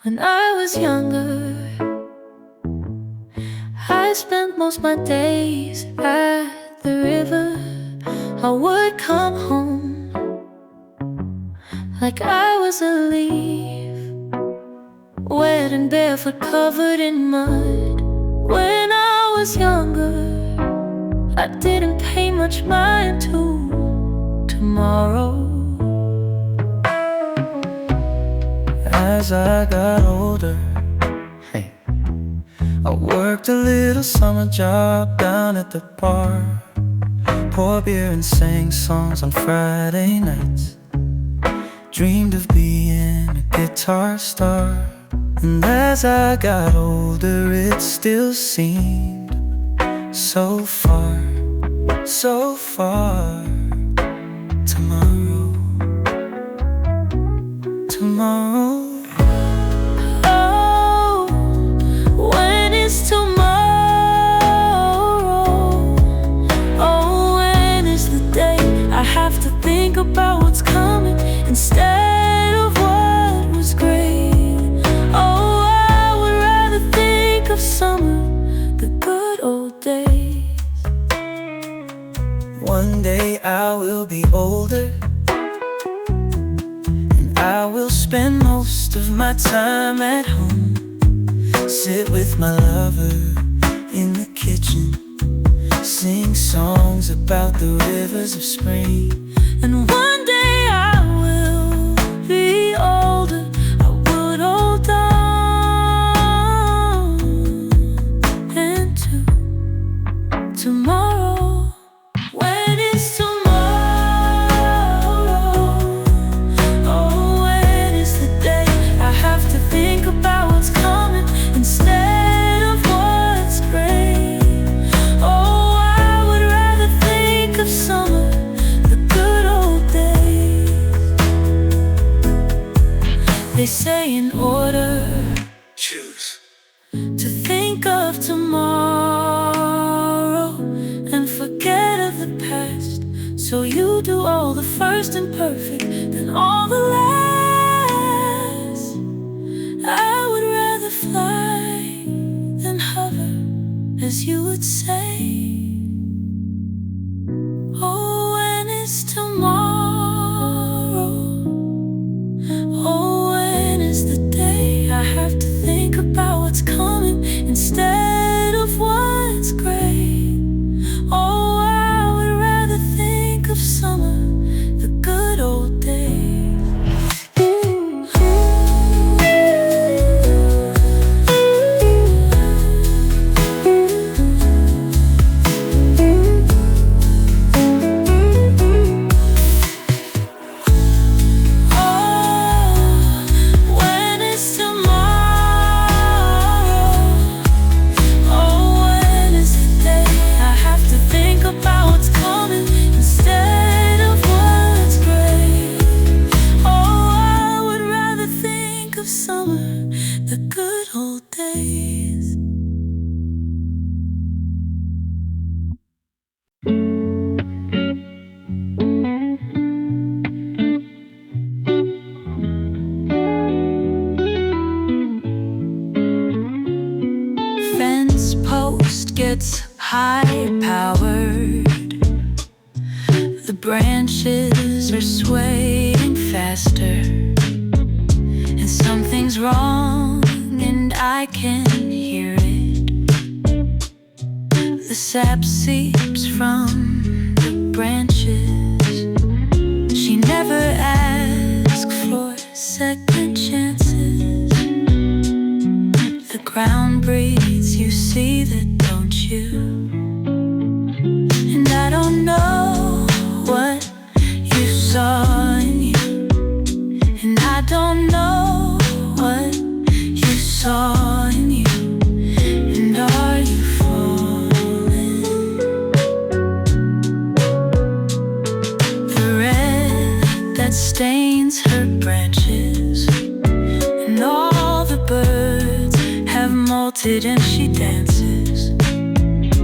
When I was younger, I spent most my days at the river. I would come home like I was a leaf, wet and barefoot, covered in mud. When I was younger, I didn't pay much mind to tomorrow. As I got older, I worked a little summer job down at the bar, poured beer and sang songs on Friday nights. Dreamed of being a guitar star. And as I got older, it still seemed so far, so far. Tomorrow, tomorrow. Oh, when is tomorrow? Oh, when is the day I have to think about what's coming instead of what was great? Oh, I would rather think of summer, the good old days. One day I will be older, and I will spend most of my time at home. Sit with my lover in the kitchen, sing songs about the rivers of spring. And one day I will be older, I would hold on into tomorrow. When is tomorrow? Oh, when is the day I have to think about what's coming instead of what's great? Oh, I would rather think of summer, the good old days. They say in order Choose. to think of tomorrow and forget of the past, so you do all the first and perfect, then all the last. I would rather fly than hover, as you would say. Oh, when is tomorrow? Oh, when is the day I have to think about what's coming instead of what's great? Oh, I would rather think of summer, the good old days. Summer, the good old days. Fence post gets high-powered. The branches are swaying faster. Something's wrong and I can hear it. The sap seeps from the branches. She never asks for second chances. The ground breathes, you see that, don't you? And I don't know what you saw in you, and I don't know what you saw in you. And are you falling? The red that stains her branches, and all the birds have molted, and she dances,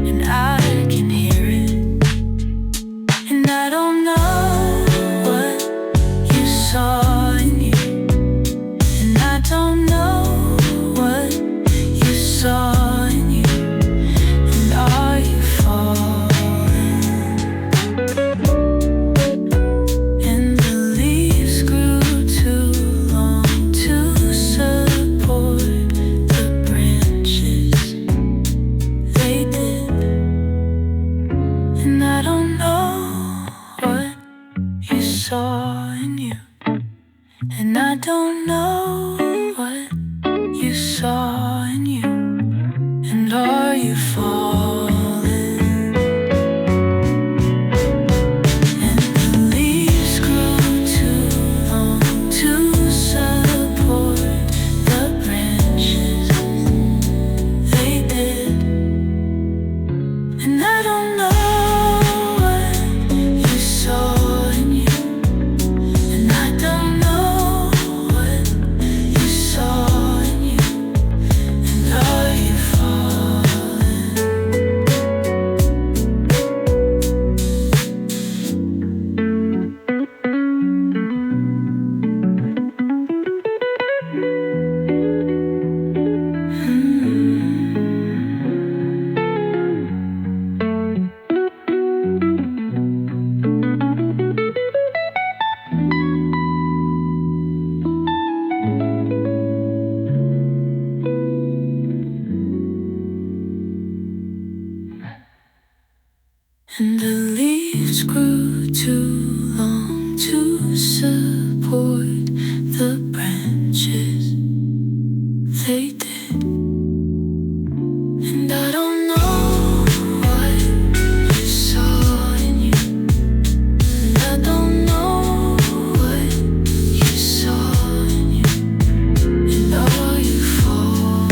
and I can hear it. And I don't know what you saw in you, and I don't know hate it. And I don't know what you saw in you. And I don't know what you saw in you. And are you falling?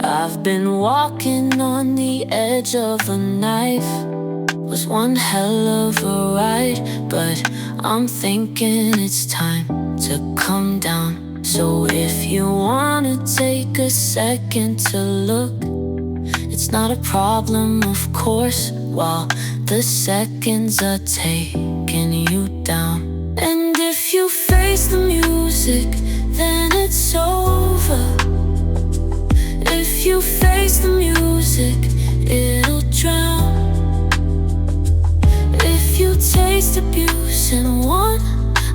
I've been walking on the edge of a knife. Was one hell of a ride, but I'm thinking it's time to come down. So if you wanna take a second to look, it's not a problem, of course, while the seconds are taking you down. And if you face the music, then it's over. If you face the music, it'll drown. If you taste abuse and want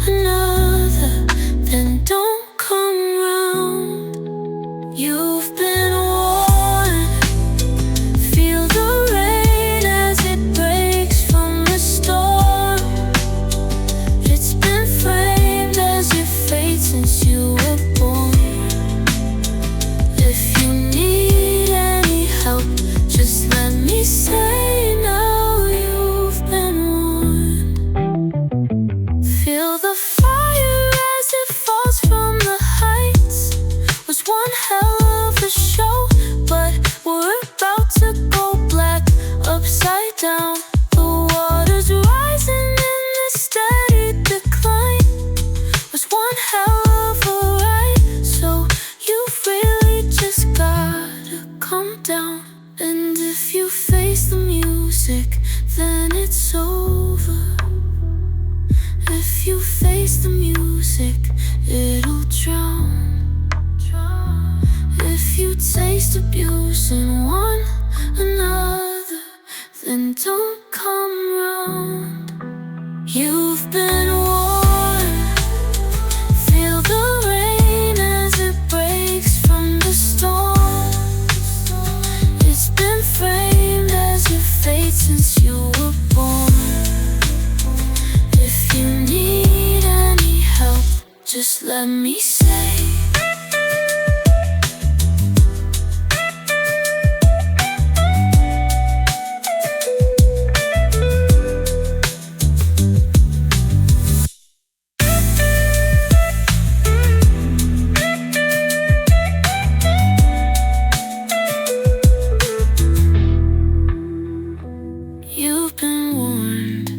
another, then don't come round. You've been warned. Feel the rain as it breaks from the storm. It's been framed as your fate since you were born. If you need any help, just let me say now you've been warned. Feel the fire as it falls from the heights. Was one hell of a show, but we're about to go black upside down. The water's rising in this steady decline. Was one hell of a ride, so you've really just gotta come down. And if you face the music, then it's over. If you face the music, it'll drown. If you taste abuse and want another, then don't come round. You've been warned. Feel the rain as it breaks from the storm. It's been framed as your fate since you were born. If you need any help, just let me say. You've been warned.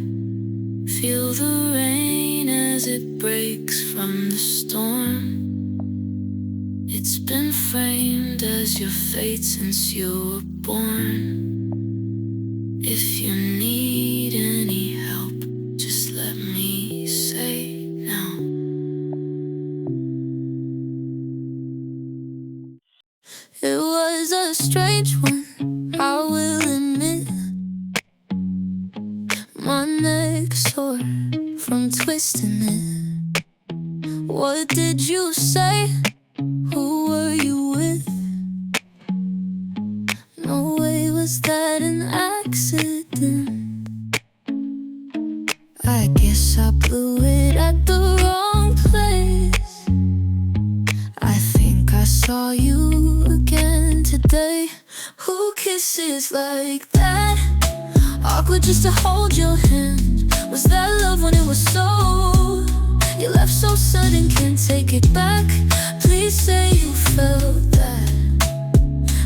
Feel the rain as it breaks from the storm. It's been framed as your fate since you were born. If you need any help, just let me say now. It was a strange one, I will admit. My neck sore from twisting it. What did you say? Who were you with? No way was that an accident. I guess I blew it at the wrong place. I think I saw you again today. Who kisses like that? Awkward just to hold your hand. Was that love when it was so? You left so sudden, can't take it back. Please say you felt that.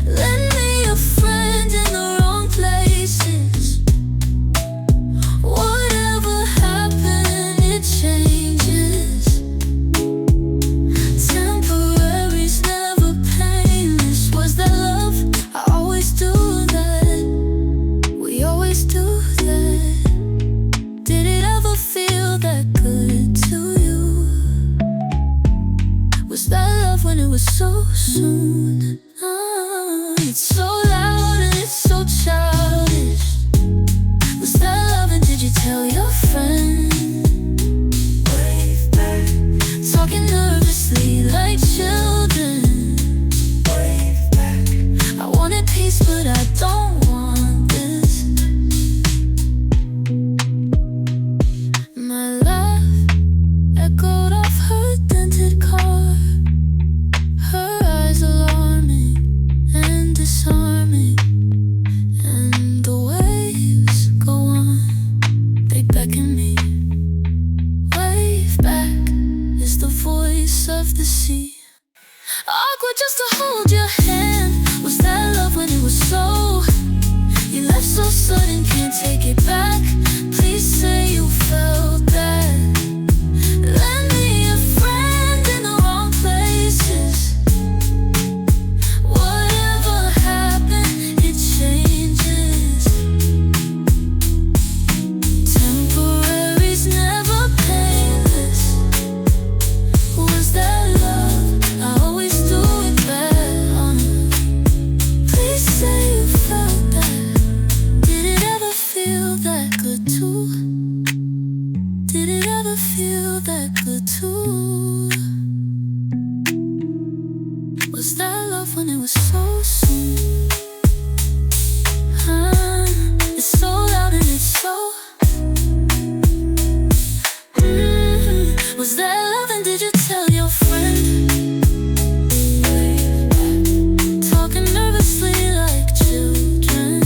Lend me a friend in the wrong places. Whatever happened, it changes. Temporary's never painless. Was that love? I always do that. We always do that. Did it ever feel so soon. It's so loud and it's so childish. Was that love and did you tell your friend? Wave back. Talking nervously like children. Wave back. I wanted peace but I don't want this. My laugh echoed off her dented car. Her eyes alarming and disarming. And the waves go on, they beckon me. Wave back is the voice of the sea. Awkward just to hold your hand. Was that love when it was so? You left so sudden, can't take it back. Please say you felt that. Lend me a friend in the wrong places. Whatever happened, it changes. Temporary's never painless. Was that love? I always do it bad. Please say you felt that. Did it ever feel that good too? Did it ever feel that good too? Was that love when it was so soon? It's so loud and it's so Was that love and did you tell your friend? Talking nervously like children.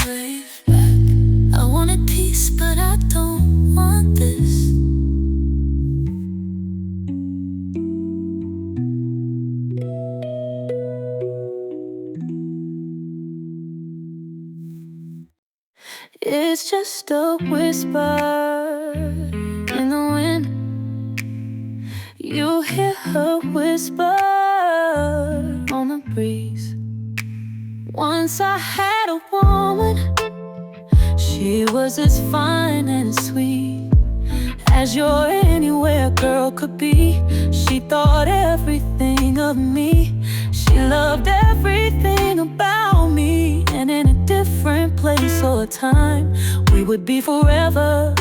Wave back. I wanted peace but I don't want this. It's just a whisper in the wind. You hear her whisper on the breeze. Once I had a woman. She was as fine and sweet as your anywhere girl could be. She thought everything of me. She loved everything about me. And in a different place or time, we would be forever.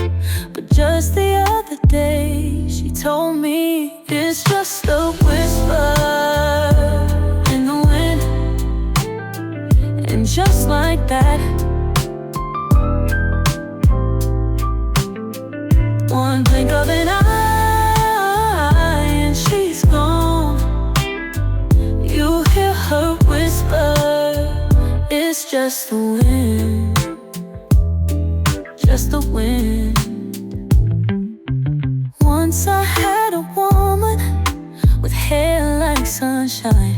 But just the other day, she told me it's just a whisper in the wind. And just like that, one blink of an eye and she's gone. You hear her whisper, it's just the wind, just the wind. Once I had a woman with hair like sunshine.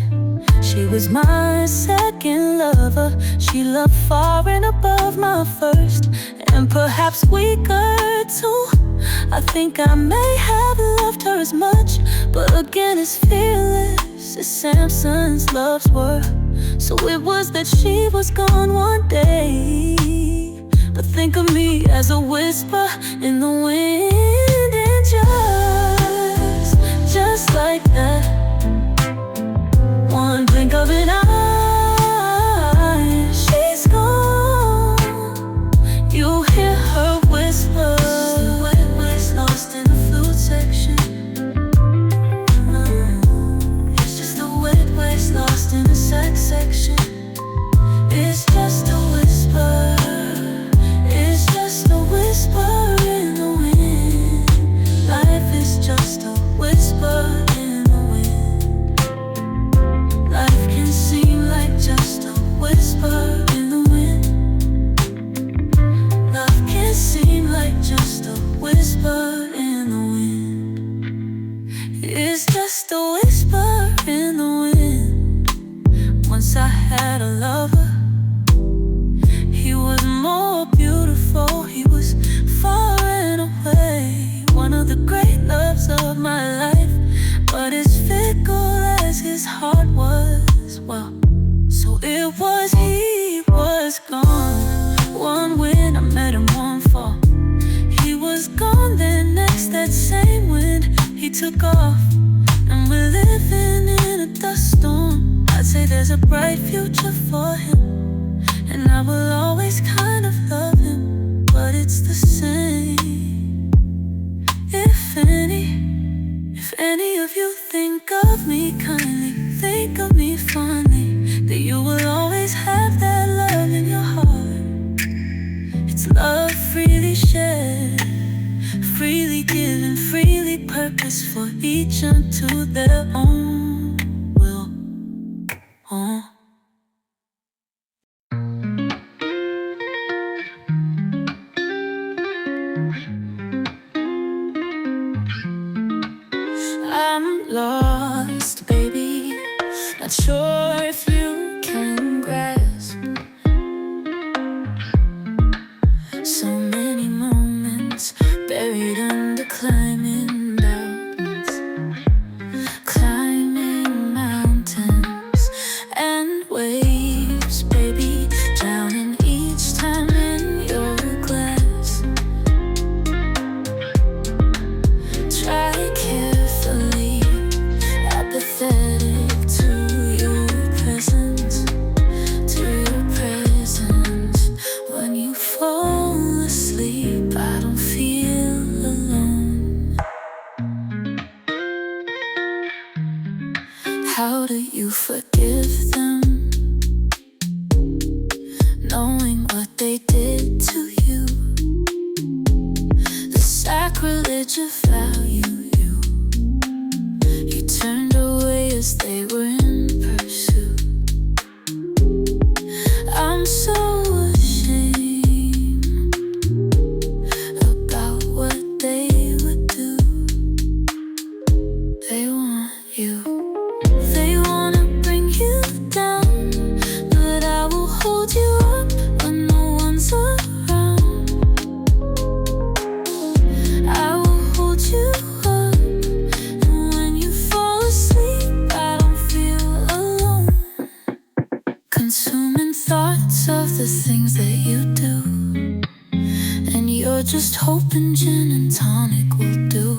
She was my second lover. She loved far and above my first, and perhaps weaker too. I think I may have loved her as much, but again as fearless as Samson's loves were. So it was that she was gone one day. But think of me as a whisper in the wind. And just like that, one blink of an eye, she's gone. You hear her whisper, lost in the Fluke section. It's just a wet waste lost in the sex section. It's just a whisper. It's just a whisper in the wind. Life is just a whisper in the wind. Life can seem like just a whisper in the wind. Love can seem like just a whisper in the wind. It's just a whisper in the wind. Once I had a lover. He was more beautiful. He was far and away, one of the great loves of my life. But as fickle as his heart was, well, so it was he was gone. One wind I met him, one fall. He was gone, then next that same wind he took off. And we're living in a with the storm. I'd say there's a bright future for him, and I will always kind of love him, but it's the same. If any of you think of me kindly, think of me fondly, that you will always have that love in your heart. It's love freely shared, freely given, freely purposed for each unto their own will. I'm lost, baby, not sure if you can grasp. So many moments buried under climbing mountains, climbing mountains and waves, baby, drowning each time in your glass. Try carefully, apathetic to your presence, to your presence. When you fall asleep, I don't feel alone. How do you forgive them, knowing what they did to you? The sacrilege of value you turned away as they were in pursuit. I'm so ashamed about what they would do. They want you, they wanna bring you down, but I will hold you up when no one's around. I will hold you up, and when you fall asleep, I don't feel alone. Consuming thoughts of the things that you do, and you're just hoping gin and tonic will do.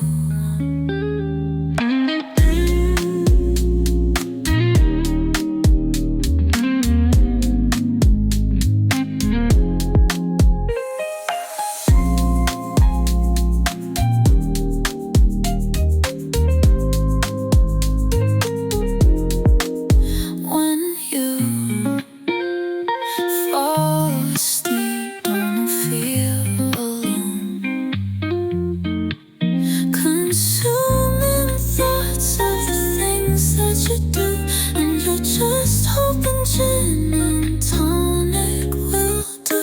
When you fall asleep, I don't feel alone. Consuming thoughts of the things that you do, and you're just hoping gin and tonic will do.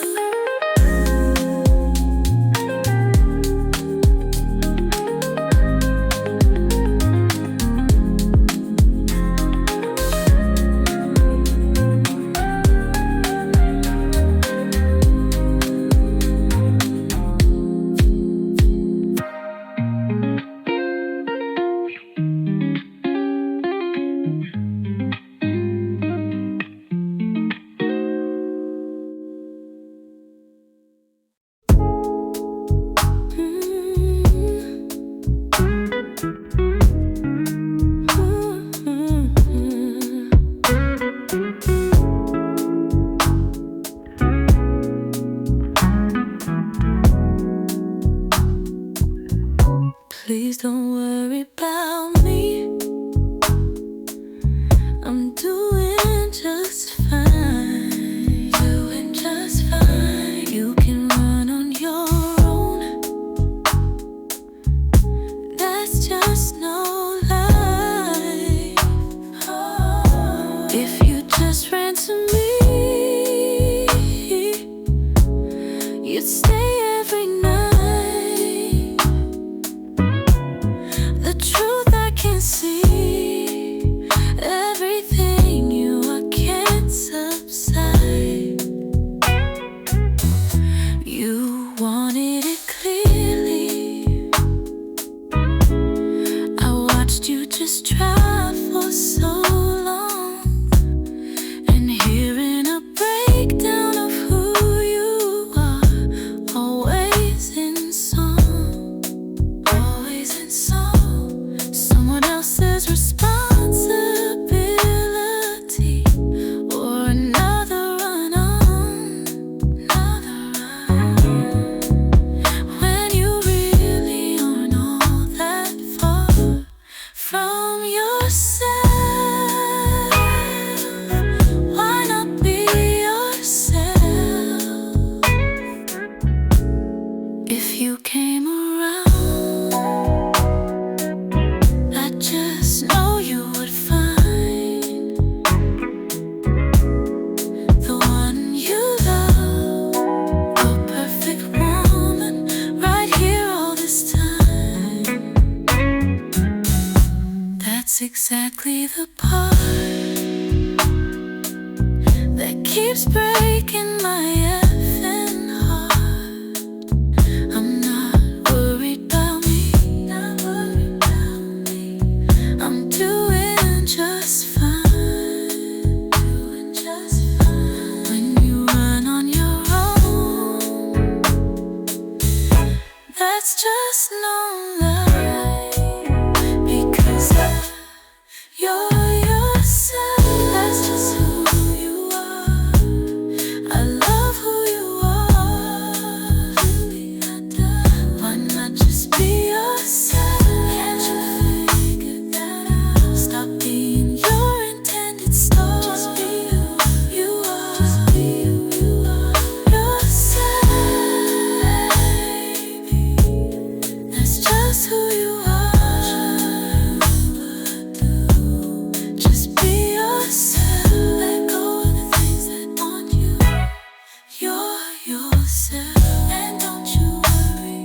Please don't worry about me, I'm doing just fine, doing just fine. You can run on your own, that's just no life. If you just ran to me, you'd stay every night. The truth I you came around, I just know you would find the one you love, a perfect woman right here all this time. That's exactly the part that keeps breaking my effing heart. I'm not worried about me, not worried about me. I'm doing just fine, doing just fine. When you run on your own, that's just no lie, because you're yourself. That's just who you are. I love who you are. Why not just be yourself? Can't you figure that out? Stop being your intended star. Just be who you are. Just be who you are. Yourself, baby. That's just who you are. Just be yourself. Let go of the things that want you. You're yourself, and don't you worry.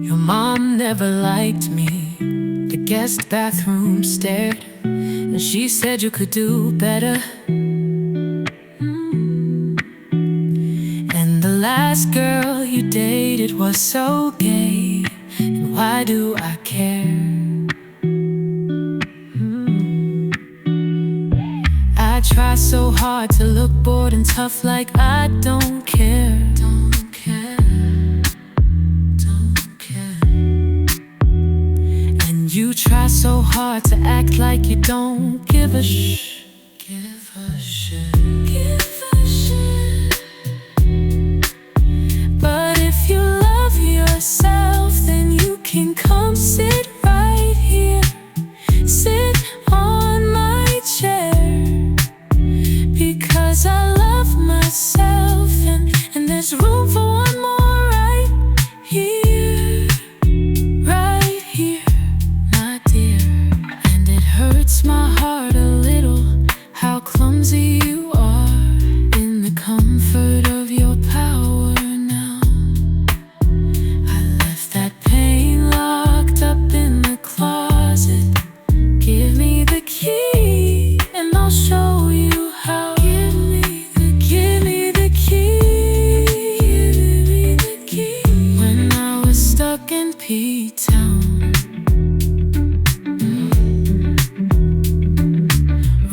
Your mom never liked me. The guest bathroom stared, and she said you could do better. And the last girl you dated was so gay, and why do I care? I try so hard to look bored and tough, like I don't care. Don't care. Don't care. And you try so hard to act like you don't give a give a shit. Give a shit. But if you love yourself, then you can come sit right here. Sit on my chair. Because I love myself, and there's room for one more right here. Right here, my dear. And it hurts my heart a little how clumsy you are in the comfort of your power now. I left that pain locked up in the closet. Give me the key and I'll show you how. Give me the key. When I was stuck in P-Town,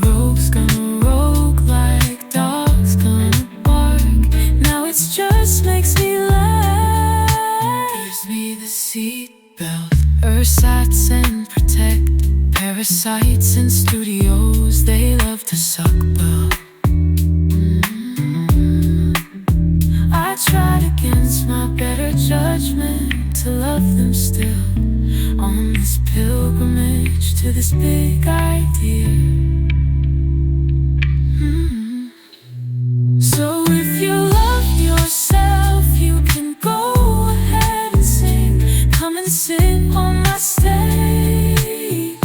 rogues gonna rogue like dogs gonna bark. Now it just makes me laugh. Gives me the seatbelt, ersatz and protect. Parasites in studios, they love to suck bell. I tried against my better judgment to love them still, on this pilgrimage to this big idea. So if you love yourself, you can go ahead and sing. Come and sit on my stage.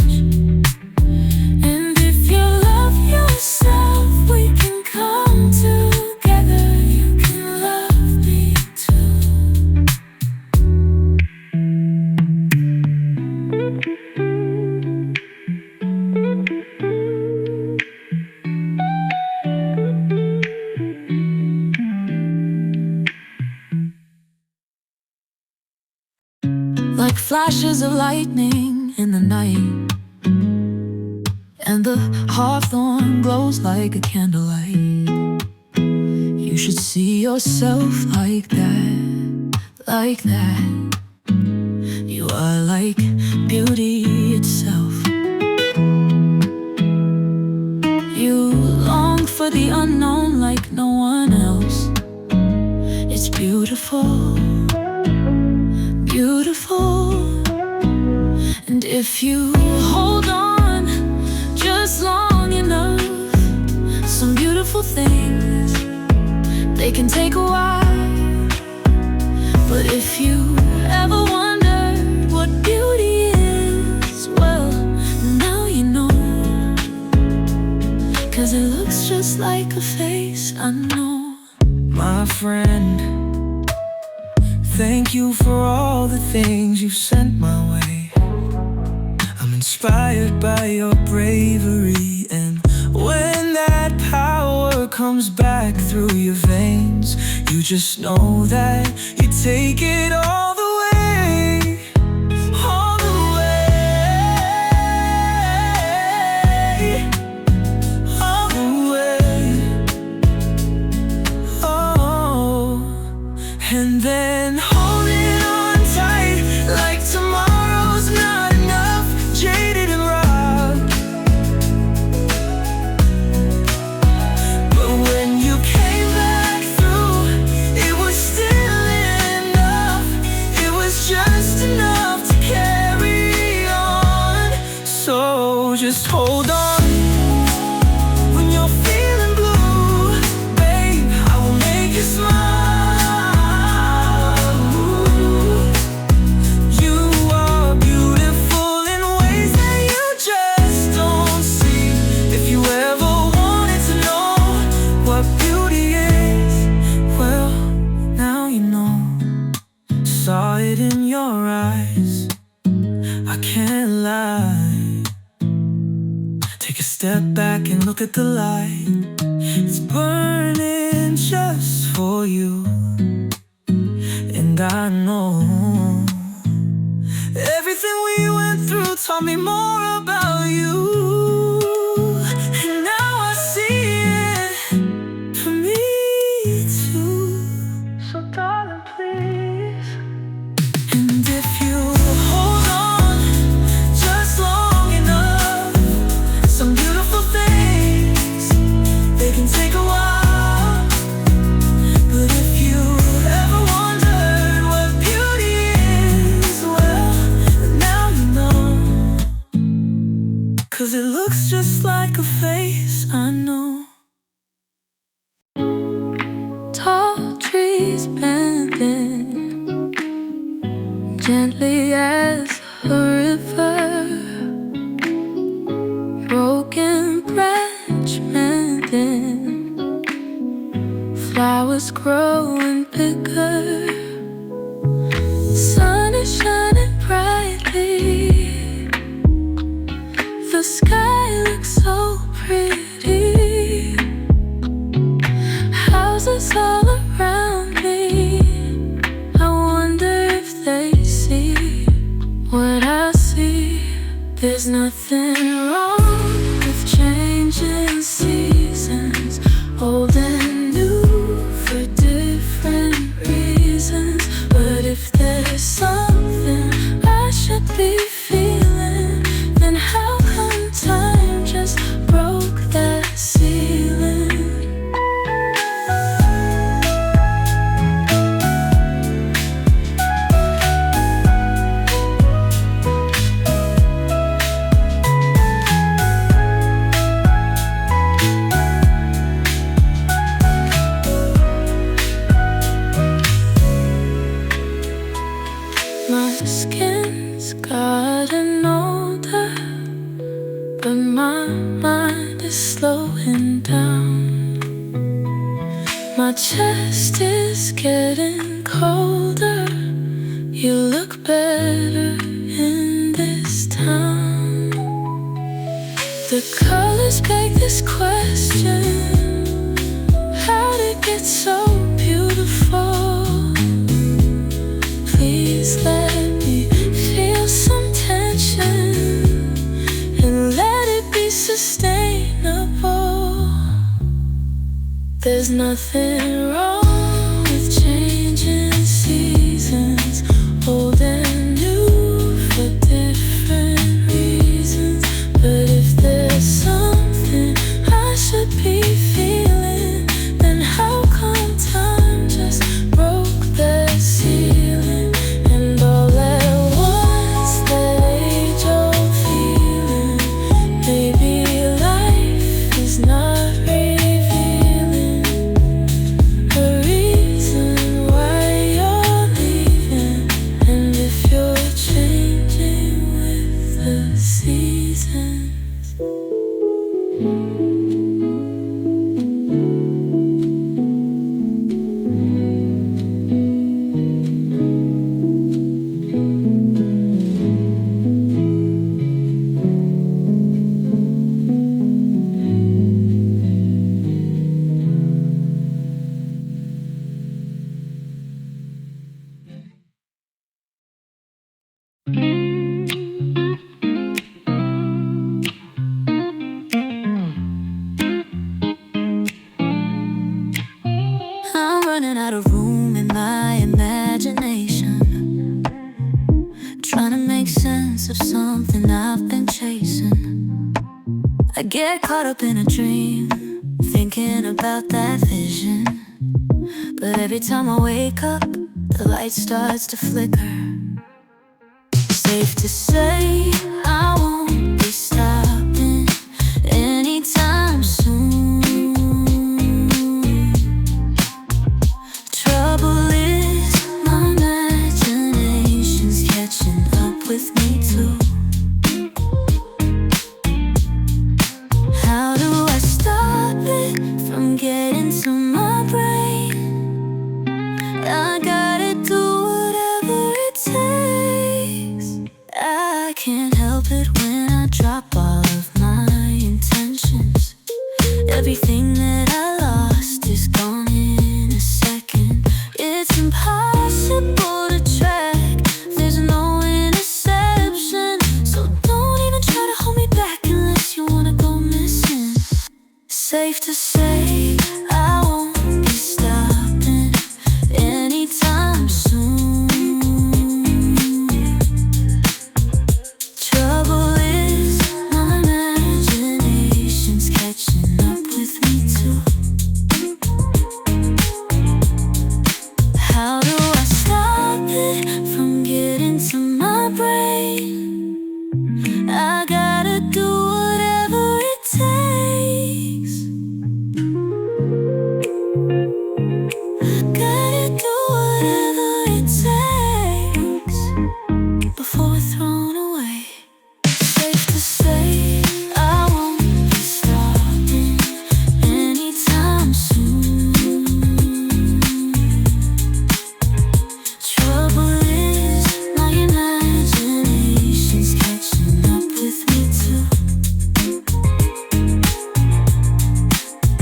And if you love yourself, we can come together. You can love me too. Like flashes of lightning in the night, and the hawthorn glows like a candlelight. You You should see yourself like that, like that. You are like beauty itself. You long for the unknown like no one else. It's beautiful, beautiful. And if you hold on just long enough, some beautiful things, they can take a while. But if you ever wondered what beauty is, well, now you know. 'Cause it looks just like a face I know. My friend, thank you for all the things you've sent my way. I'm inspired by your bravery, and when that power comes back through your veins, you just know that you take it all the way, all the way, all the way. Oh, and then holding on tight like tomorrow's not enough, jaded and robbed. But when you came back through, it was still enough. It was just enough to carry on. So just hold on. When you're feeling blue, babe, I will make you smile. You are beautiful in ways that you just don't see. If you ever wanted to know what beauty is, well, now you know. Saw it in your eyes, I can't lie. Take a step back and look at the light. It's burning just for you. And I know everything we went through taught me more about you. And now I see it for me too. So darling, please. And if you hold on just long enough, some beautiful things, they can take a while. But if you ever wondered what beauty is, well, now you know. 'Cause it looks just like a face I know. Tall trees bending gently as a river, broken branch mending, flowers growing bigger. Sun is shining brightly, the sky looks so pretty. Houses all around me, I wonder if they see what I see. There's nothing wrong with changing seasons, old and new for different reasons. But if there's something I should be feeling, then how come time just broke that ceiling? My skin's gotten older, but my mind is slowing down. My chest is getting colder. You look better in this town. The colors beg this question: how did it get so beautiful? Please let me feel some tension and let it be sustainable. There's There's nothing wrong with changing seasons, old and new for different reasons. But if there's something I should be feeling, then how come time just broke the ceiling? And all at once, that age-old feeling, maybe life is not revealing a reason why you're leaving. And if you're changing with the seasons, I'm running out of room in my imagination, trying to make sense of something I've been chasing. I get caught up in a dream, thinking about that vision. But every time I wake up, the light starts to flicker. Safe to say, I won't be stopping anytime soon. Trouble is, my imagination's catching up with me too. How do I stop it from getting to my brain? I gotta do whatever it takes. I can't help it when I drop all of my intentions. Everything that I lost is gone in a second. It's impossible to track, there's no interception. So don't even try to hold me back unless you wanna go missing. Safe to say, I won't be stopping anytime soon. Trouble is, my imagination's catching up with me too. How do I stop it from getting to my brain? I gotta do whatever it takes. Gotta do whatever it takes before we're thrown away. Safe to say, I won't be stopping anytime soon. Trouble is, my imagination's catching up with me too.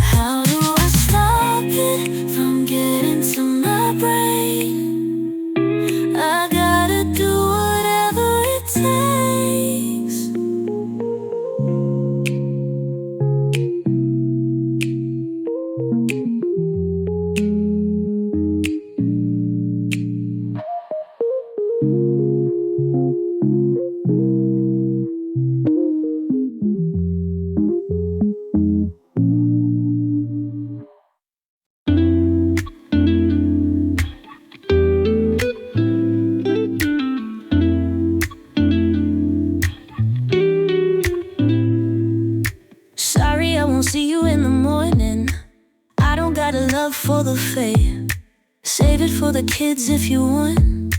How do I stop it from getting to my brain? I gotta do whatever it takes. Sorry, I won't see you in the morning. I don't got a love for the fate. Save it for the kids if you want.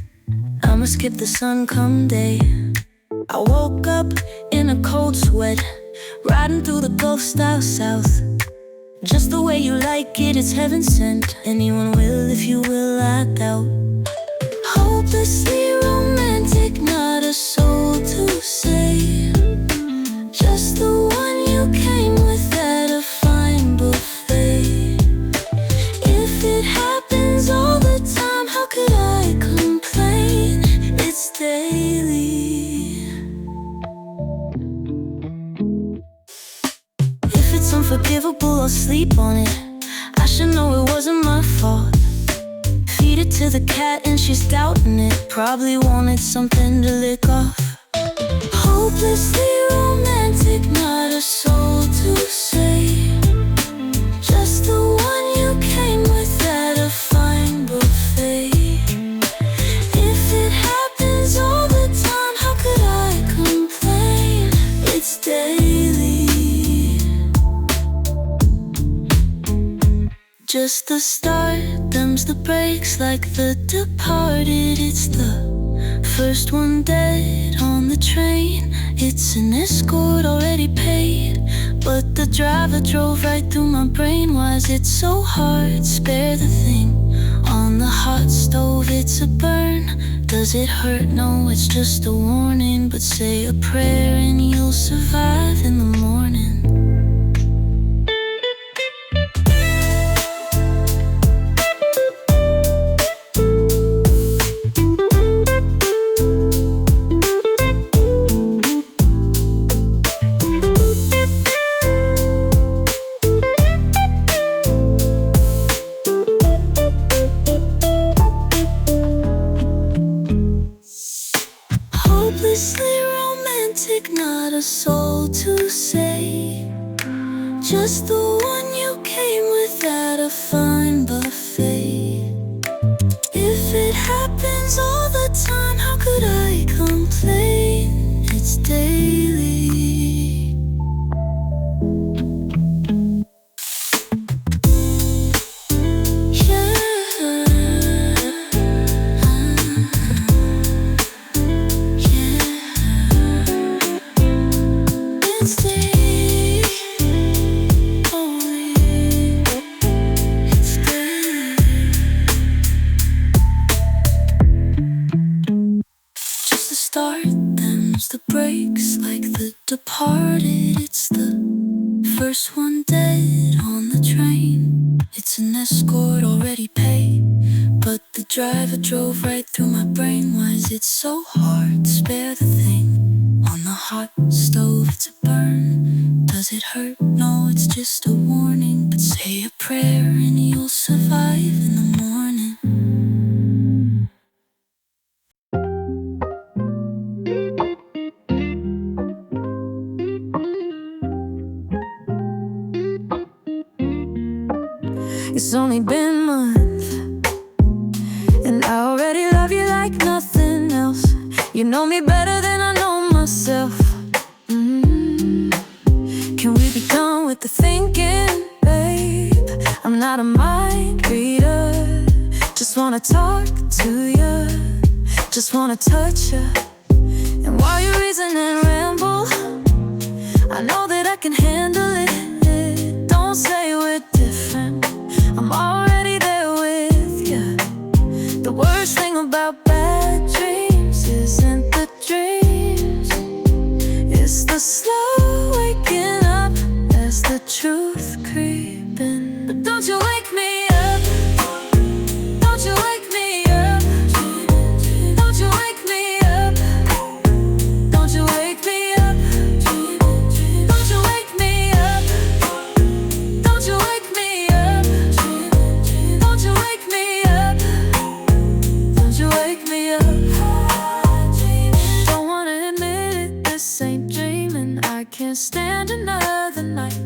I'ma skip the sun come day. I woke up in a cold sweat, riding through the Gulf style south. Just the way you like it, it's heaven sent. Anyone will if you will, I doubt. Hopelessly romantic, not a soul to say. Just the one you came with at a fine buffet. If it happens all the time, how could I complain? It's daily. If it's unforgivable, I'll sleep on it. I should know it to the cat and she's doubting it. Probably wanted something to lick off. Hopelessly romantic, not a soul to say. Just the one you came with at a fine buffet. If it happens all the time, how could I complain? It's daily. Just the start, them's the breaks like The Departed. It's the first one dead on the train. It's an escort already paid, but the driver drove right through my brain. Why is it so hard? Spare the thing on the hot stove, it's a burn. Does it hurt? No, it's just a warning. But say a prayer and you'll survive in the morning. Hopelessly romantic, not a soul to say. Just the one you came with at a fine buffet. If it happens all the time, how could I complain? It's daily. The breaks like The Departed. It's the first one dead on the train. It's an escort already paid, but the driver drove right through my brain. Why is it so hard? Spare the thing on the hot stove, it's a burn. Does it hurt? No, it's just a warning. But say a prayer and you'll survive in the morning. It's only been a month, and I already love you like nothing else. You know me better than I know myself. Can we be done with the thinking, babe? I'm not a mind reader. Just wanna talk to you, just wanna touch you. And while you reason and ramble, I know that I can handle it. Don't say we're different, I'm already there with you. The worst thing about bad dreams isn't the dreams, it's the slow waking up as the truth creeping. But don't you wake me up, don't you wake me up, don't you wake me up, don't you wake me up, don't you wake me up, don't you wake me up, don't you wake me up, don't you wake me up. Don't wanna admit it, this ain't dreaming. I can't stand another night.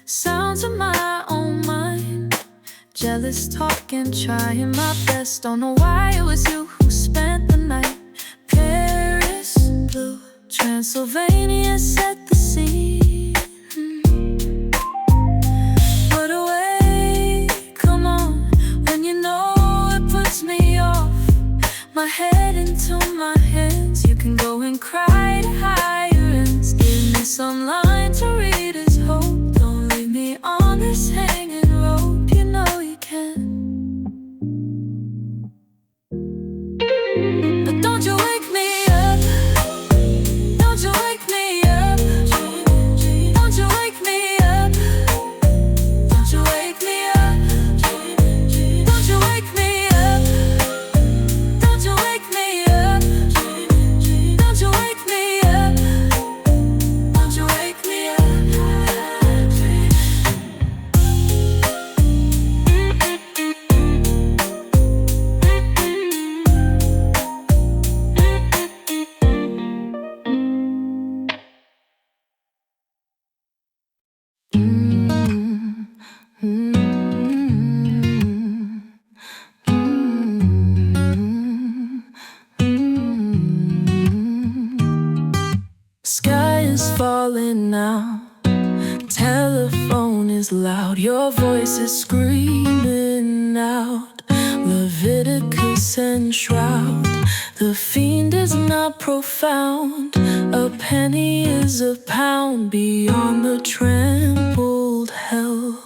Sounds of my own mind, jealous talking, trying my best. Don't know why it was you who spent the night. Paris blue, Transylvania set the scene. What a way, come on, when you know it puts me off. My head into my hands, you can go and cry to higher ends. Give me some line to read as hope. Don't leave me on this hanging rope, you know you can. But don't you wake me up, don't you wake me up, don't you wake me up, don't you wake me up, don't you wake me up, don't you wake me up, don't you wake me up, don't you wake me up. is loud, your voice is screaming out. Leviticus and shroud. The fiend is not profound. A penny is a pound beyond the trampled hell.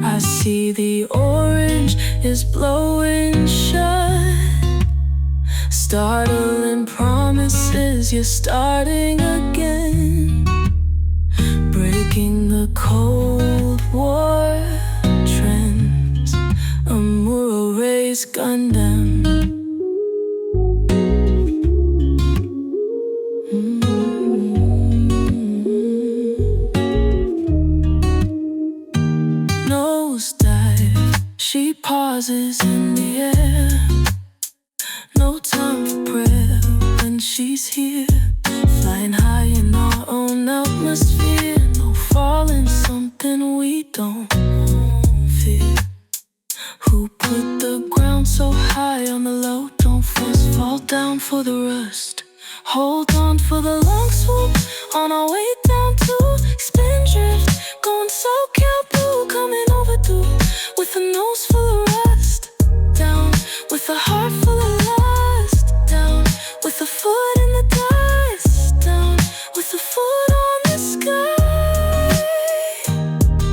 I see the orange is blowing shut. Startling promises, you're starting again. Breaking the Cold War trends. A mural raised Gundam. Nosedive, she pauses in the air. No time for prayer when she's here. Flying high in our own atmosphere. No falling, something we don't fear. Who put the ground so high on the low? Don't first fall down for the rust. Hold on for the long swoop. On our way down to Spindrift. Going so blue, coming overdue. With a nose full of rust. Down with a heart full of lust. Down with a foot in the dust. Down with a foot on the sky.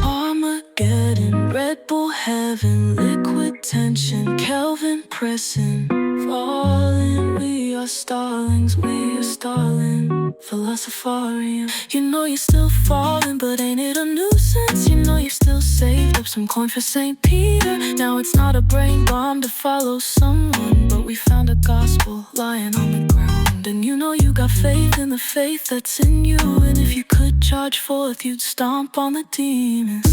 Armageddon, Red Bull heaven, liquid tension, Kelvin pressing, falling. We are starlings, we are starling. Philosopharium. You know you're still falling, but ain't it a nuisance? You know you've still saved up some coin for St. Peter. Now it's not a brain bomb to follow someone, but we found a gospel lying on the ground. And you know you got faith in the faith that's in you. And if you could charge forth, you'd stomp on the demons.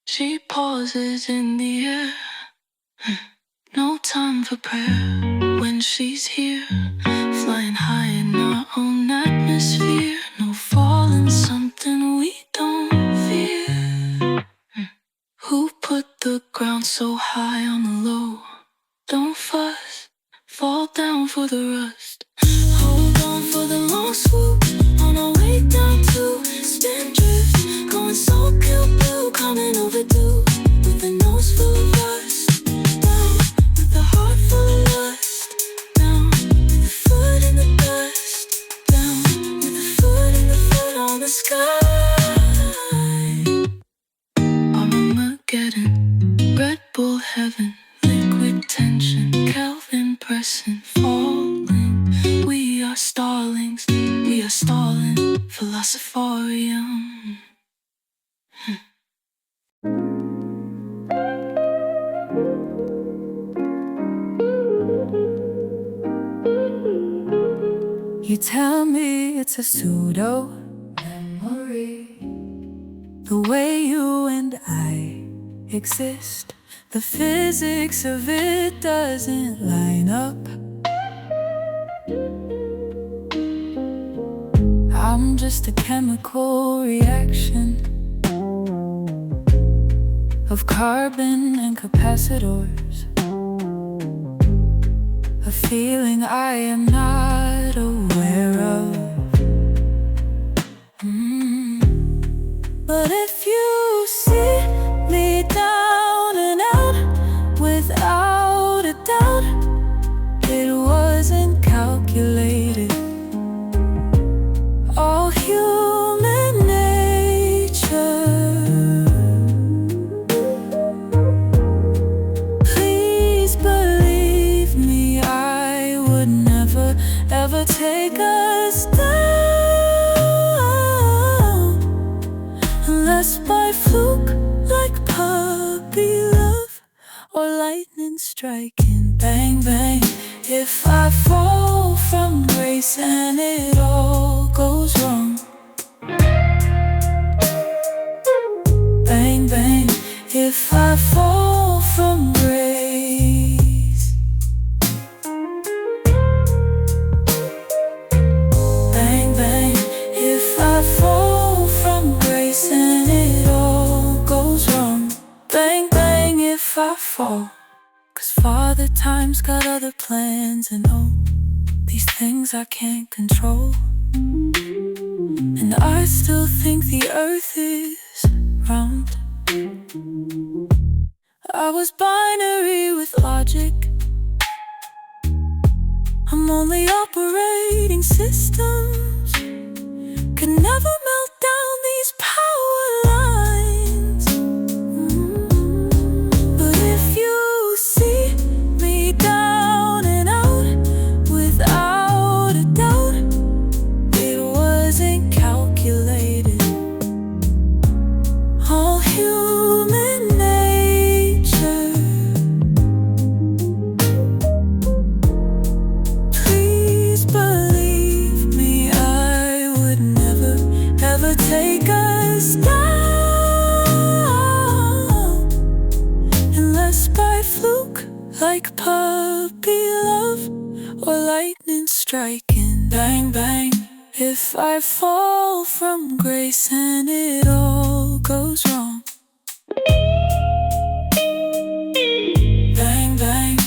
She pauses in the air. No time for prayer when she's here. Flying high in our own atmosphere. No falling, something we don't fear. Who put the ground so high on the low? Don't fuss, fall down for the rust. Hold on for the long swoop. On our way down to Spindrift. Going so blue, coming overdue. With a nose full of rust. Down with a heart full of lust. Down with a foot in the dust. Down with a foot in the foot on the sky. Armageddon, Red Bull heaven, liquid tension, Kelvin pressing, falling. We are starlings, we are stalling. Philosopharium. You tell me it's a pseudo memory, the way you and I exist. The physics of it doesn't line up. I'm just a chemical reaction of carbon and capacitors. A feeling I am not aware of. But if you see me down and out, without a doubt, it wasn't calculated. All human nature. Please believe me, I would never ever take us down unless by fluke, like puppy love or lightning striking. Bang bang, if I fall from grace and it all goes wrong. Bang, bang, if I fall from grace. Bang, bang, if I fall from grace and it all goes wrong. Bang, bang, if I fall. 'Cause Father Time's got other plans, and oh, these things I can't control. And I still think the earth is round. I was binary with logic. I'm only operating systems. Could never melt down these power lines. But if you see me down and out, without a doubt, it wasn't calculated. All human nature. Please believe me, I would never, ever take us down unless by fluke, like puppy love or lightning striking. Bang, bang, if I fall from grace and it all goes wrong. Bang, bang,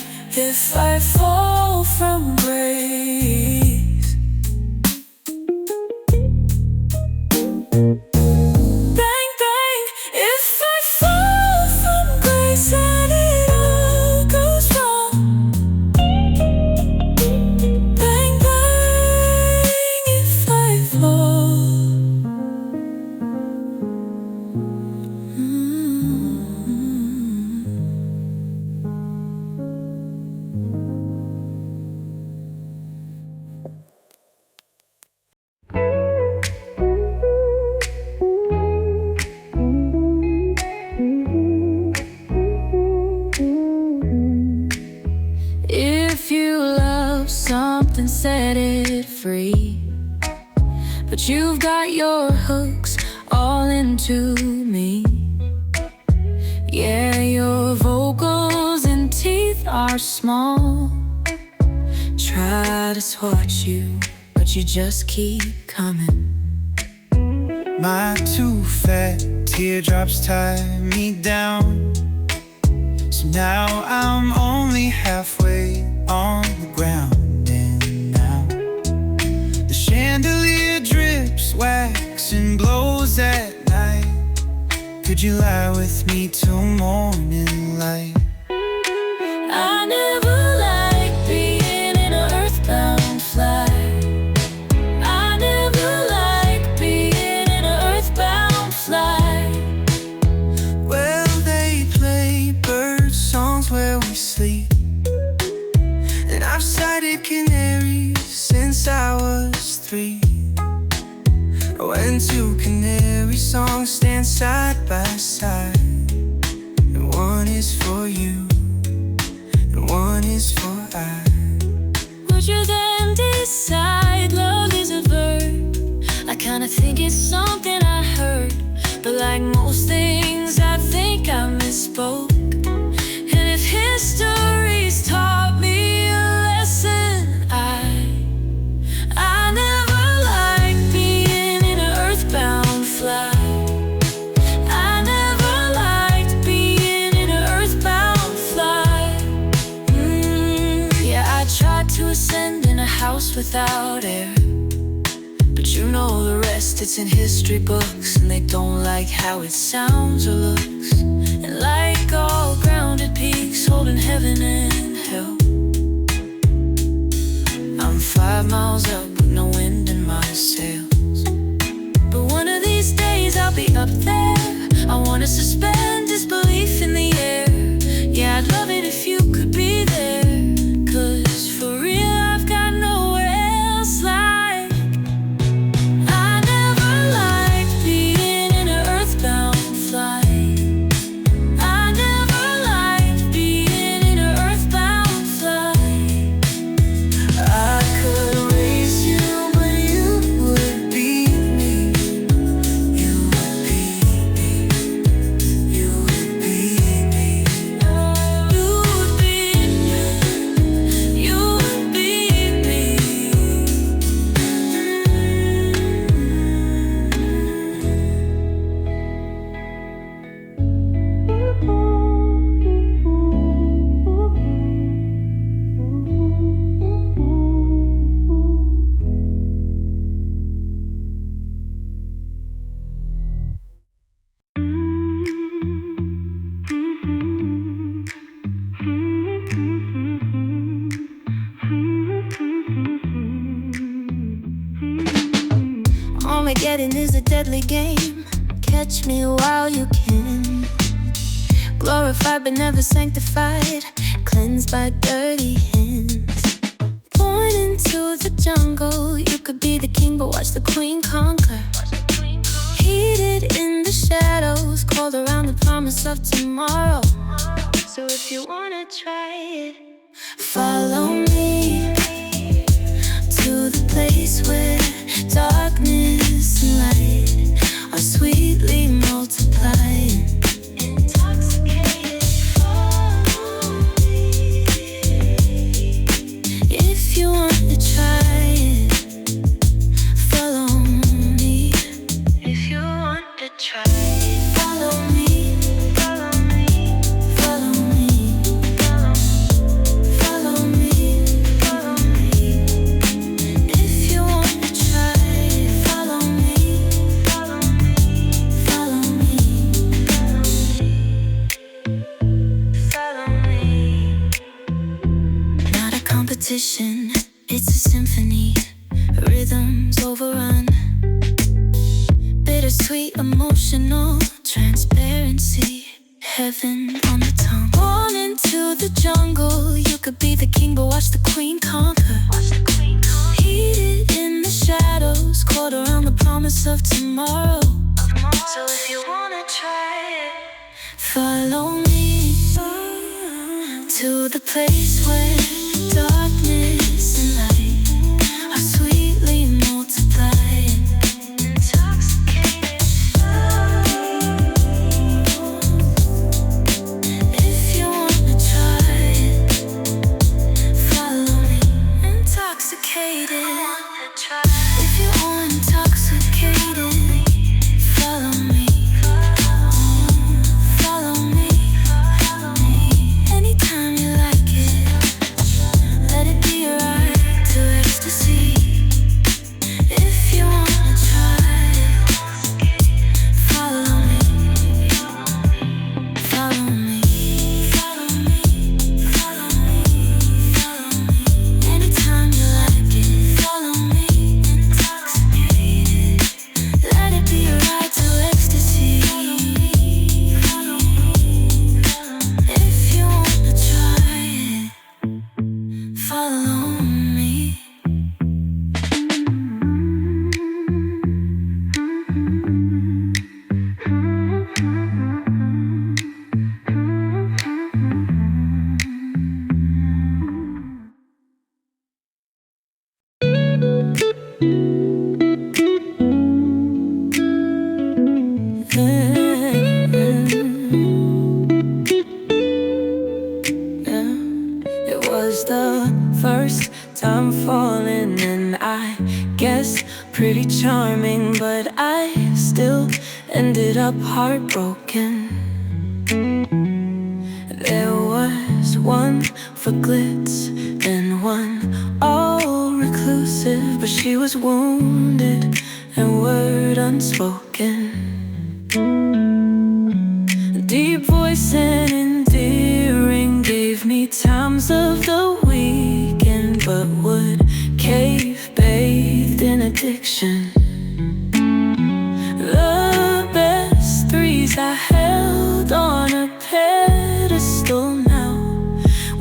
if I fall from grace. Bang, bang, if I fall from grace and it all goes wrong. Bang, bang, if I fall. If you love something, set it free. But you've got your hooks all into me. Yeah, your vocals and teeth are small. Try to swat you, but you just keep coming. My two fat teardrops tie me down. So now I'm only halfway on the ground. And now the chandelier drips wax and glows at night. Could you lie with me till morning light? I never liked being in an earthbound flight. I never liked being in an earthbound flight. Well, they play bird songs where we sleep, and I've sighted canaries since I was 3. When two canary songs stand side by side, and one is for you and one is for I. Would you then decide love is a verb? I kinda think it's something I heard, but like most things I think I misspoke. And if history's taught me a lesson, I never liked being in an earthbound flight. I never liked being in an earthbound flight. Yeah, I tried to ascend in a house without air, but you know the rest, it's in history books, and they don't like how it sounds or looks. And like all grounded peaks holding heaven and hell, I'm 5 miles up with no wind in my sails. But one of these days I'll be up there. I wanna suspend disbelief in the air. Yeah, I'd love it if you could be there, 'cause for real I've got nowhere else like. I never liked being in an earthbound flight. I never liked being in an earthbound flight. I could catch me while you can. Glorified but never sanctified, cleansed by dirty hands. Born into the jungle, you could be the king but watch the queen conquer. Heated in the shadows, cold around the promise of tomorrow. So if you wanna try it, follow me to the place where darkness and light are sweetly multiplying. Intoxicated, follow me. If you want to try it, follow me. If you want to try it, follow me. Follow me. Follow me. Follow me. Follow me. If you want to try it, follow me. Follow me. Follow me. Follow me. Not a competition, it's a symphony. Rhythms overrun. Bittersweet, emotional transparency. Heaven on the tongue. Born into the jungle, you could be the king, but watch the queen conquer. Heated in the shadows, cold around the promise of tomorrow. So if you wanna try it, follow me to the place where darkness and light are sweetly multiplying. Intoxicated, if you wanna try it, follow me. Intoxicated, if you want intoxicated, follow me. Follow me. Anytime you like it, let it be a ride to ecstasy. If you wanna try it, follow me. Follow me. Follow me. Follow me. Follow me. Anytime you like it, follow me. Intoxicated, let it be a ride to ecstasy. Follow me. If you wanna try it, follow me. It was the first time falling, and I guess pretty charming, but I still ended up heartbroken. There was one for glitz and one all reclusive, but she was wounded and word unspoken. Deep voice and endearing, gave me times of the weekend, but would cave bathed in addiction. The best threes I held on a pedestal now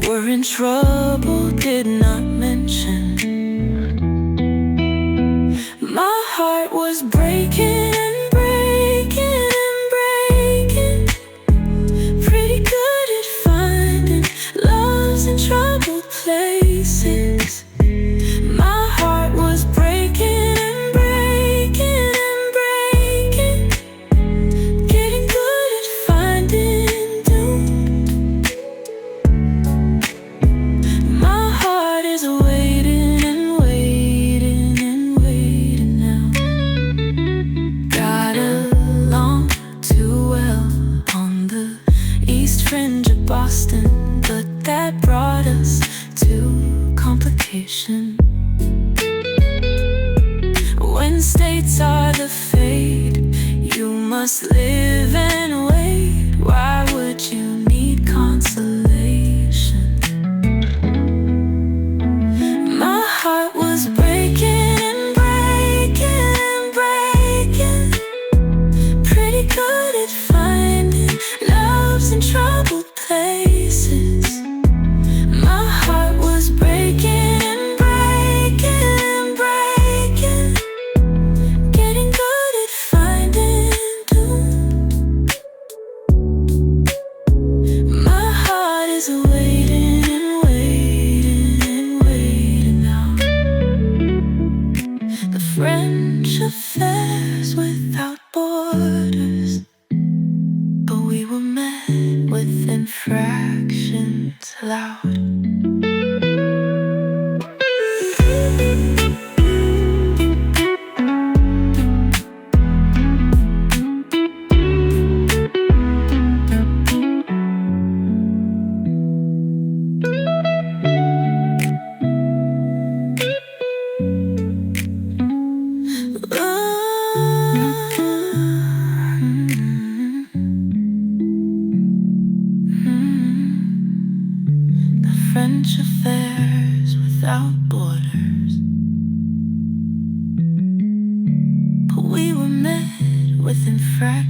were in trouble, did not mention. My heart was breaking and breaking and breaking. Pretty good at finding loves in troubled places. My heart was breaking and breaking and breaking. Getting good at finding doom. My heart is waiting and waiting and waiting now. Got along too well on the east fringe of Boston, but that brought us to complication. When states are the fate, you must live and wait. Why would you need consolation? My heart was breaking and breaking and breaking. Pretty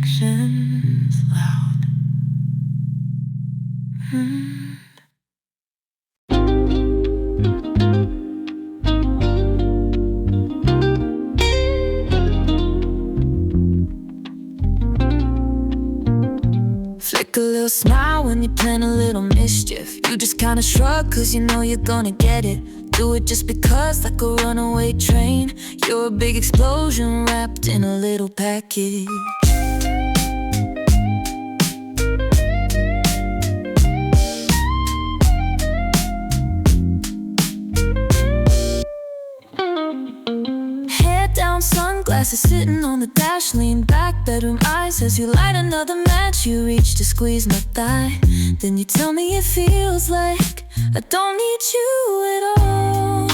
actions loud. Flick a little smile when you plan a little mischief. You just kinda shrug cause you know you're gonna get it. Do it just because, like a runaway train. You're a big explosion wrapped in a little package. Head down, sunglasses sitting on the dash. Lean back, bedroom eyes as you light another match. You reach to squeeze my thigh, then you tell me it feels like I don't need you at all.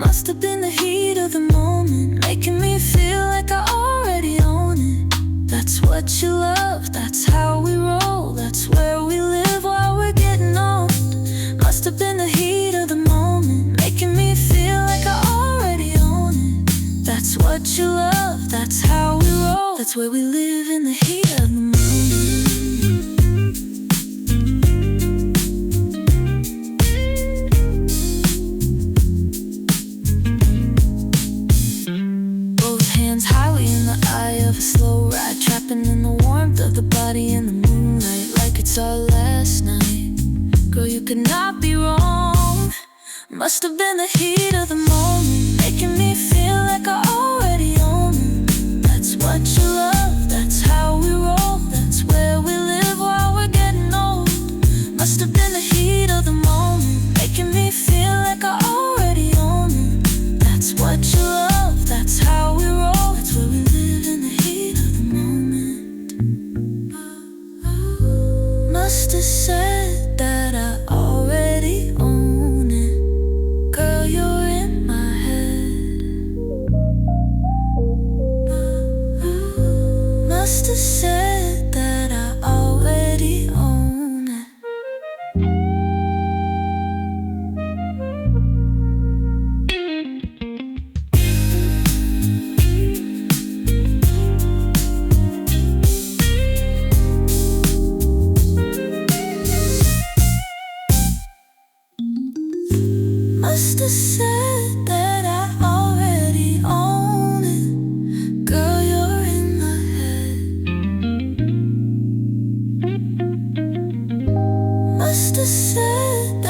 Must have been the heat of the moment, making me feel like I already own it. That's what you love, that's how we roll. That's where we live while we're getting old. Must have been the heat of the moment, making me feel like I already own it. That's what you love, that's how we roll. That's where we live in the heat of the moment. Of a slow ride, trapping in the warmth of the body in the moonlight, like it's our last night. Girl, you could not be wrong. Must have been the heat of the moment, making me feel like I already own it. That's what you love, that's how we roll. That's where we live while we're getting old. Must have been the heat of the moment, making me feel like I already own it. That's what you love, that's how we roll. That's where we live. Must have said that I already own it. Girl, you're in my head. Must have said that I already own it. Must have said that I already own it. Girl, you're in my head. Must have said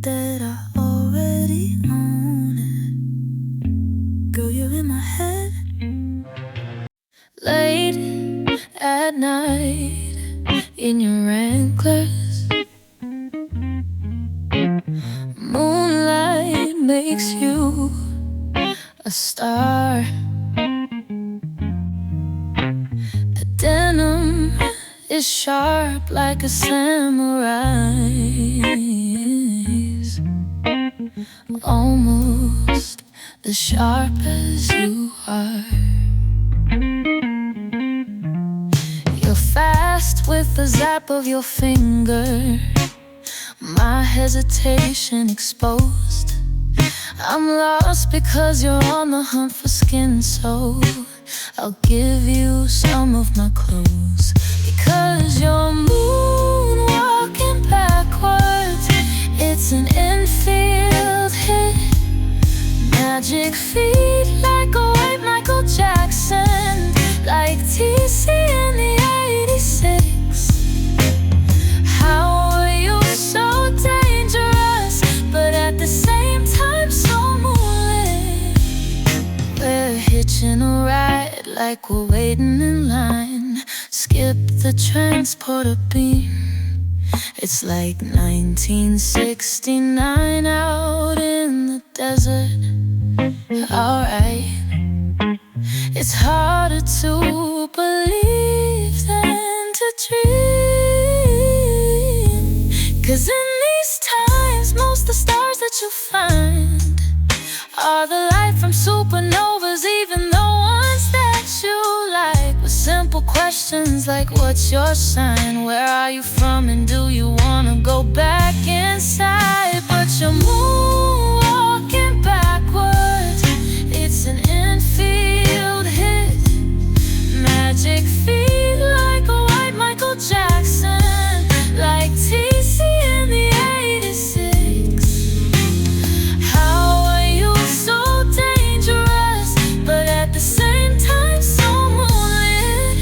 that I already own it. Late at night in your anklets, moonlight makes you a star. The denim is sharp like a samurai's, almost as sharp as you are. You're fast with the zap of your finger, my hesitation exposed. I'm lost because you're on the hunt for skin, so I'll give you some of my clothes. Because you're moonwalking backwards, it's an infield hit, magic feet like a white Michael Jackson, like TC in the 86. How are you so dangerous, but at the same time so moonlit? We're hitching a ride like we're waiting in line. Skip the transporter beam. It's like 1969 out in the desert. Alright, it's harder to believe than to dream. 'Cause in these times, most of the stars that you find are the light from supernovas, even the ones that you like. With simple questions like, what's your sign? Where are you from? And do you wanna go back inside? But you're moonwalking backwards. It's an infield hit, magic feet like a white Michael Jackson, like TC in the 86. How are you so dangerous, but at the same time so moonlit?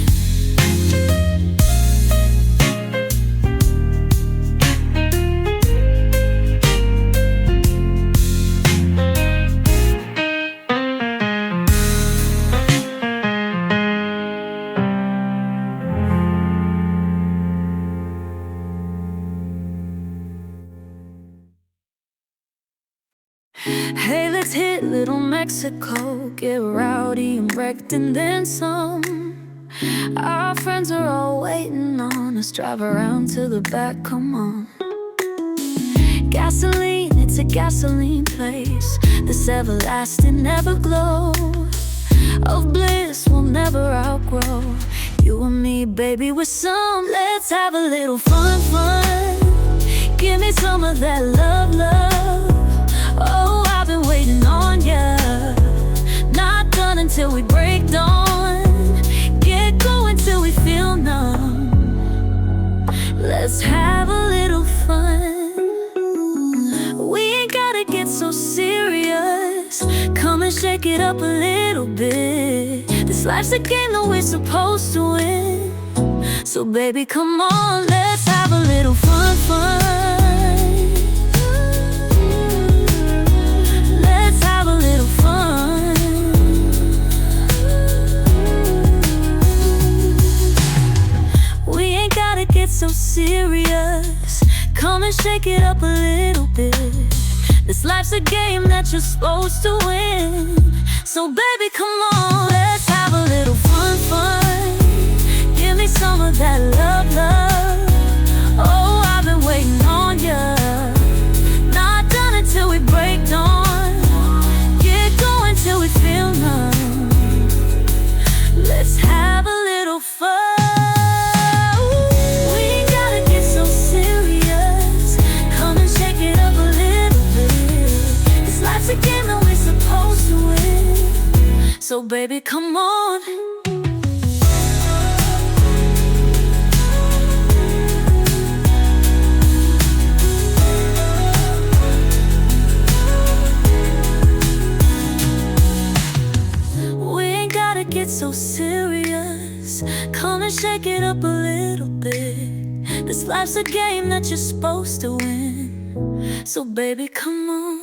Hey, let's hit Little Mexico, get rowdy and wrecked and then some. Our friends are all waiting on us, drive around to the back, come on. Gasoline, it's a gasoline place, this everlasting everglow of bliss we'll never outgrow. You and me, baby, with some. Let's have a little fun, fun. Give me some of that love, love. Oh, I've been waiting on ya. Not done until we break dawn. Get going till we feel numb. Let's have a little fun. We ain't gotta get so serious. Come and shake it up a little bit. This life's a game that we're supposed to win. So baby, come on, let's have a little fun, fun. So serious, come and shake it up a little bit. This life's a game that you're supposed to win. So baby, come on, let's have a little fun, fun. Give me some of that love, love. Oh, I've been waiting on ya. Not done until we break dawn. Get going till we feel numb. Let's have a little fun. So baby, come on. We ain't gotta get so serious. Come and shake it up a little bit. This life's a game that you're supposed to win. So baby, come on.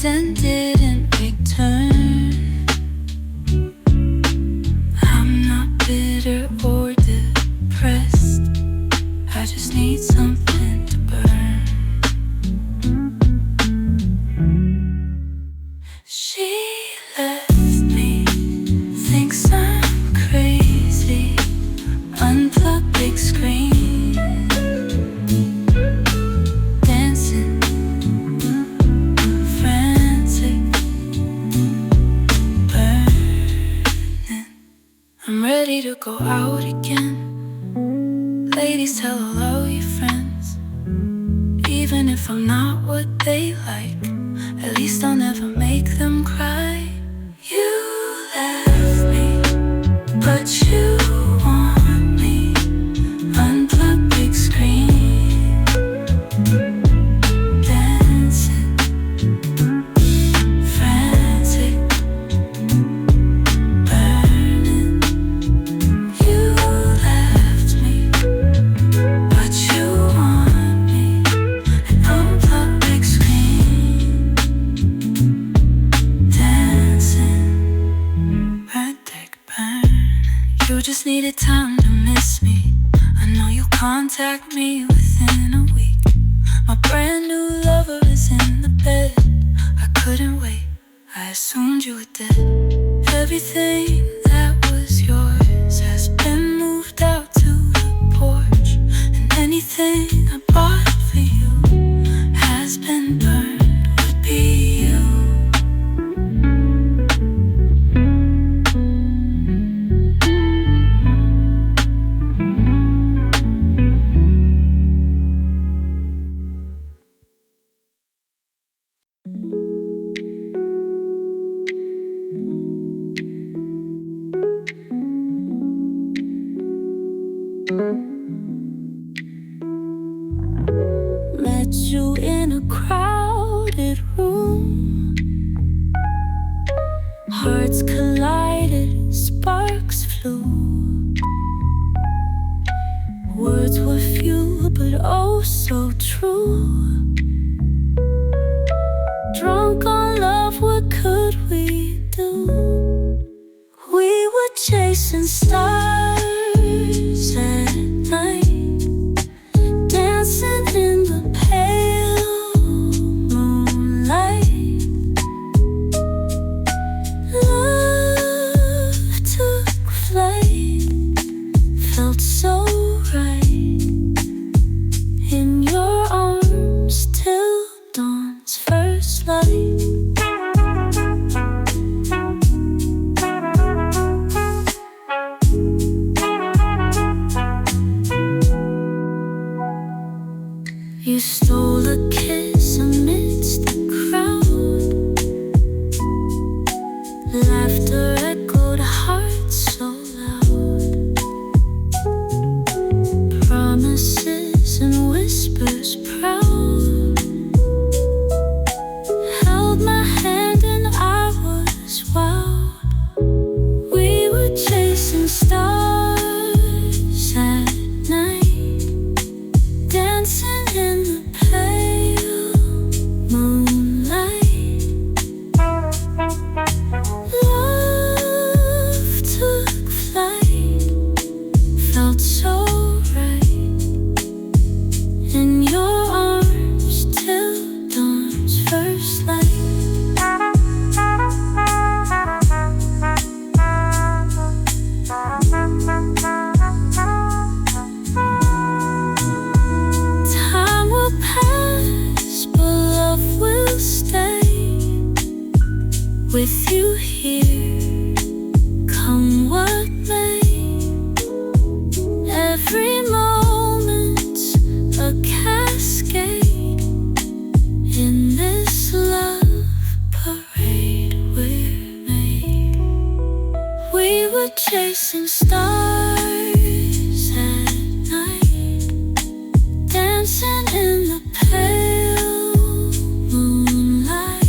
And didn't return. I'm not bitter or depressed. I just need something to burn. She left me, thinks I'm crazy. Unplug big screen. I'm ready to go out again. Please tell all of your friends, even if I'm not what they like. At least I'll never make them cry. You left me, but you want me. Unplug big screen, dancing, frantic, burning. You left me, but you want me. And unplug big screen, dancing, frantic, burning. You just needed time to miss me. I know you'll contact me within a week. My brand new lover is in the bed. I couldn't wait, I assumed you were dead. Everything that was yours has been moved out to the porch. And anything I bought for you has been burned, would be you. Met you in a crowded room. Hearts collided, sparks flew. Words were few, but oh so true. Drunk on love, what could we do? We were chasing stars at night, dancing in the pale moonlight. Love took flight, felt so right in your arms till dawn's first light. You stole a kiss amidst the crowd. Laughter echoed hearts so loud. Promises and whispers proud held my hand and I was wild. We were chasing stars at night, dancing in the pale moonlight. Love took flight, felt so right in your arms till dawn's first light. Time will pass, but love will stay with you here, come what may. Every moment's a cascade in this love parade we're made. We were chasing stars at night, dancing in the pale moonlight.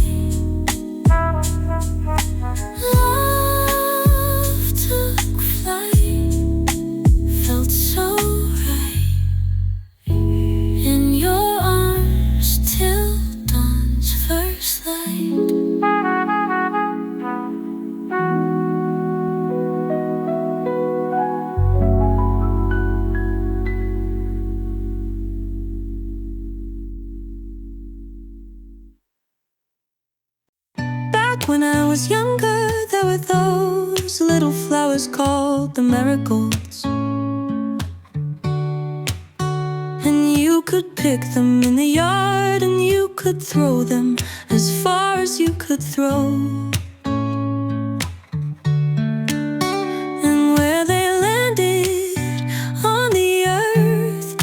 Love took flight, felt so right in your arms till dawn's first light. Back when I was younger, there were those little flowers called the marigolds. And you could pick them in the yard, and you could throw them as far as you could throw. And where they landed on the earth,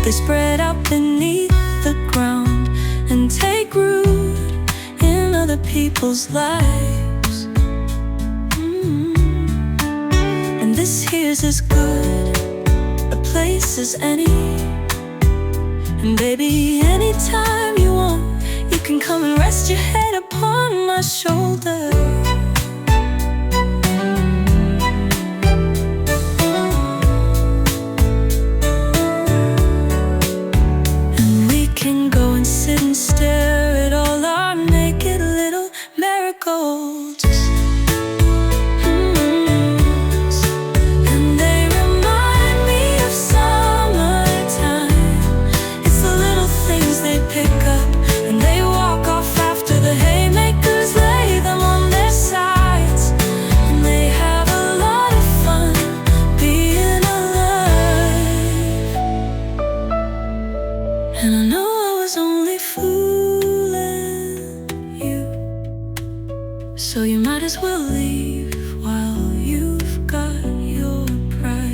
They spread out beneath the ground and take root in other people's lives. And this here's as good a place as any. And baby, anytime you want, you can come and rest your head upon my shoulder. And we can go and sit and stare at all our naked little marigolds. And they remind me of summertime. It's the little things they pick up, and they walk off after the haymakers lay them on their sides. And they have a lot of fun being alive. And I know I was only fooling you, so you might as well leave while you've got your pride.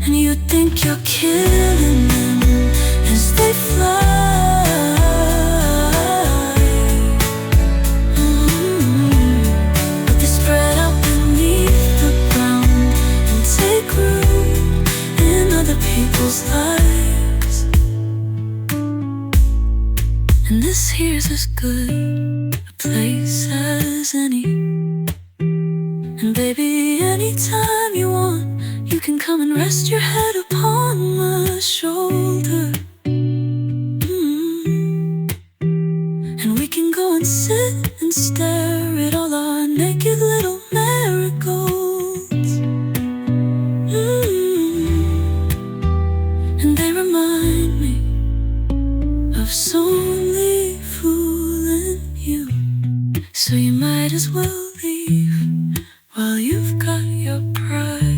And you think you're killing them as they fly. But they spread out beneath the ground and take root in other people's lives. And this here's as good a place as any. And baby, anytime you want, you can come and rest your head upon my shoulder. And we can go and sit and stare at all our naked little marigolds. And they remind me of only fooling you, so you might as well leave while you've got your pride.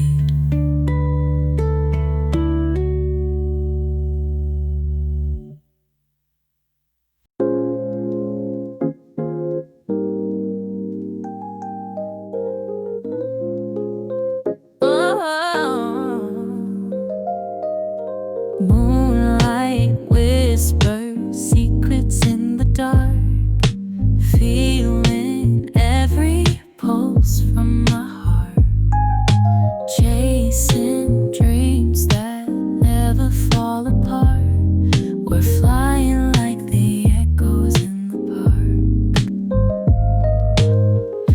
Moonlight whispers secrets in the dark, feeling every pulse from my heart, chasing dreams that never fall apart. We're flying like the echoes in the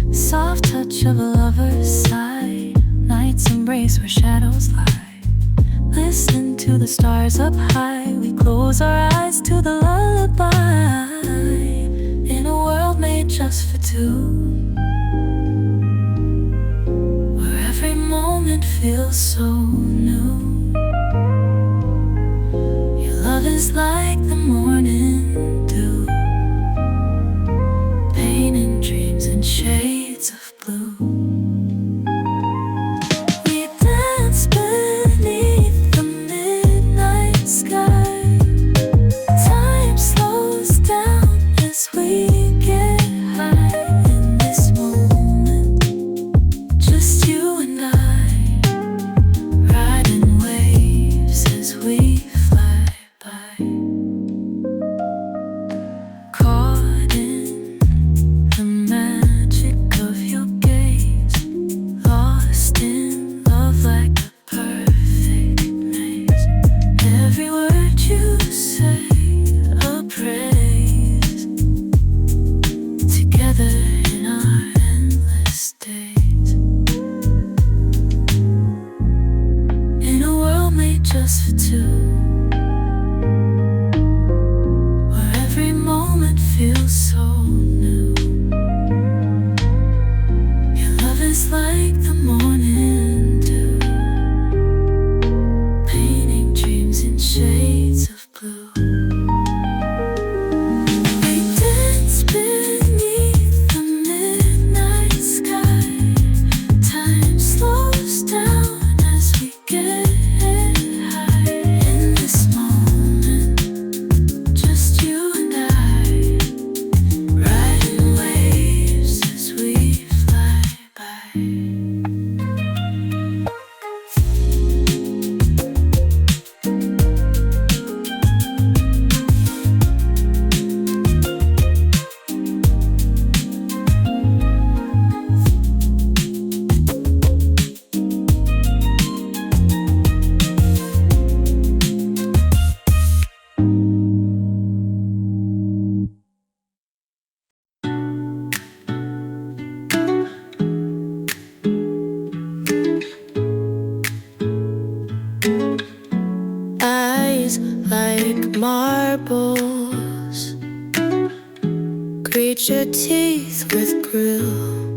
park. Soft touch of a lover's side, night's embrace where shadows lie. Listen to the stars up high, we close our eyes to the lullaby. In a world made just for two, where every moment feels so new. Your love is like the morning dew, painting dreams in shades of blue. We dance beneath the midnight sky. Time slows down as we get high. In this moment, just you and I, riding waves as we fly by. Caught in the magic of your gaze, lost in love like a perfect maze. Every word you say a praise, together in our endless days. In a world made just for two, where every moment feels so new. Your love is like the morning dew, painting dreams in shades of like marbles. Grate your teeth with grill.